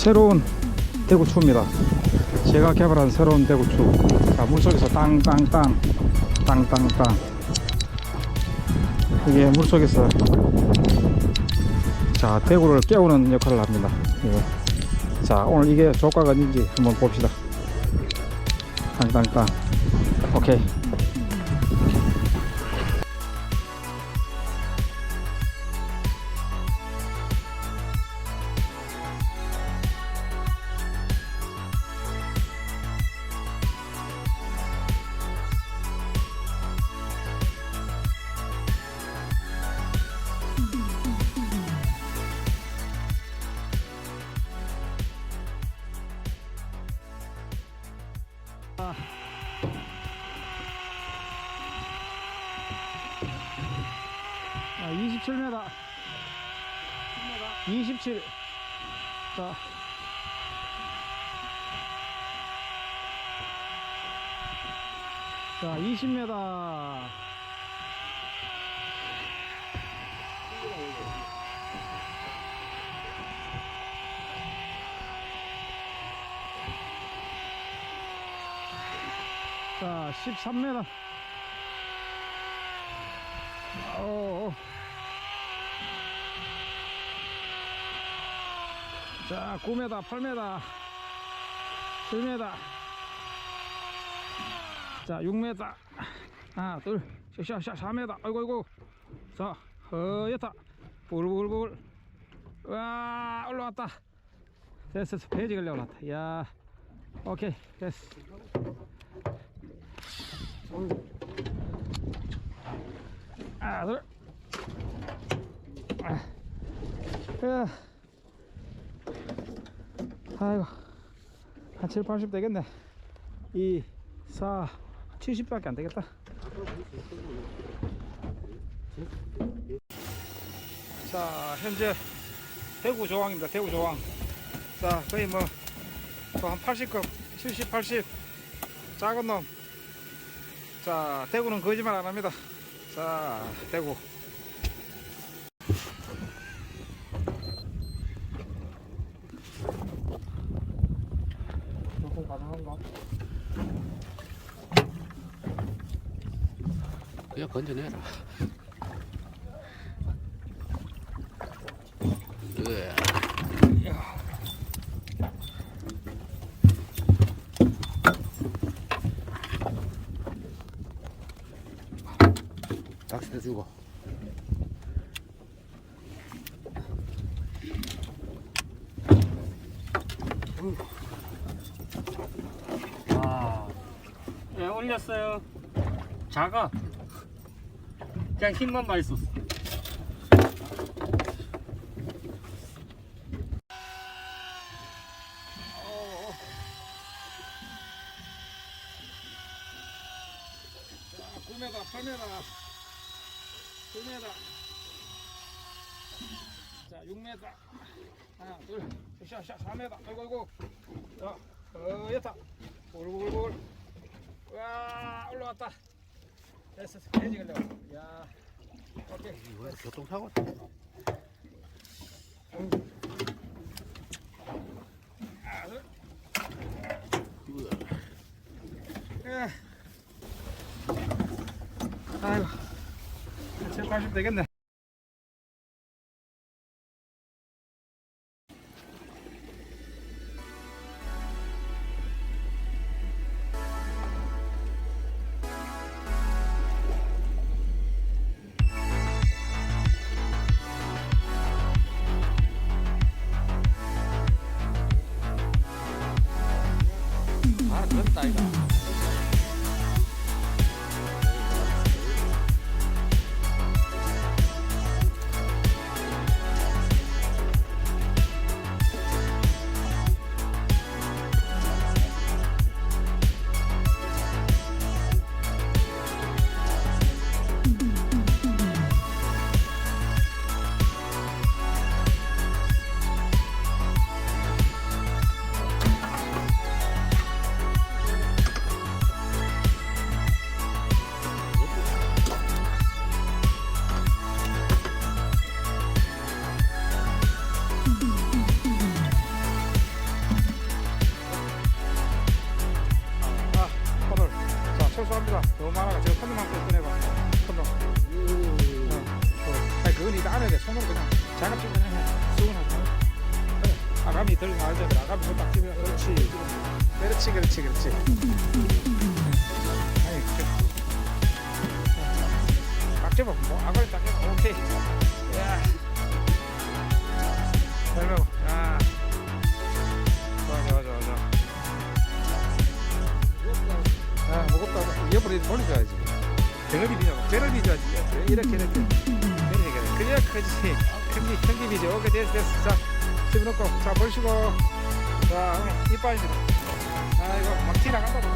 새로운 대구추입니다. 제가 개발한 새로운 대구추. 자, 물속에서 땅땅땅 땅땅땅, 이게 물속에서 자 대구를 깨우는 역할을 합니다. 예. 자, 오늘 이게 조과가 아닌지 한번 봅시다. 땅땅땅. 오케이. 아, 27m 27. 자, 자 20m. 자 13m. 자 9m 8m 7m. 자 6m. 하나 둘 셋 4m. 아이고. 자 허옇다. 불불불. 와 올라왔다. 됐어. 배지 걸려 올라왔다. 야 오케이 됐어. 하나 둘. 아이고 한 7, 80 되겠네. 2, 4, 70밖에 안 되겠다. 자 현재 대구 조항입니다. 대구 조항. 자 거의 뭐 한 80급 70, 80 작은 놈. 자 대구는 거짓말 안 합니다. 자 대구. 가능한가? 그냥 건져내라. 낚싯대 주고. 네, 올렸어요. 작아. 그냥 힘만 많이 썼어. 자 9m 8m 9m. 자 6m. 하나 둘 셋 4m. 아이고. 자 허옇다. 불불불. 와 올라왔다. 됐어. 배지 걸려. 야 오케이. 이거 교통사고. 하나 둘. 아이고 7, 80 되겠네. 아, 그렇다 이거. 그건 이따 안에 손으로 그냥 자갑질 그냥 해. 수근하고. 그래. 아가미 덜 나오죠. 아가미 딱 집에. 그렇지. 그렇지, 그렇지, 그렇지. 아이, 그래. 딱 잡아. 뭐, 아가미 딱 잡아. 오케이. 야. 잘 먹어. 야. 좋아, 좋아, 좋아, 좋아. 아, 무겁다. 옆으로 이렇게 돌려줘야지. 등을 비벼. 쟤를 비벼야지. 이렇게, 이렇게. 그래야 크지. 큰 김이지. 오케이, 됐어. 자, 집어넣고. 자, 벌시고. 자, 오늘 이빨. 아이고, 막 티 나간다.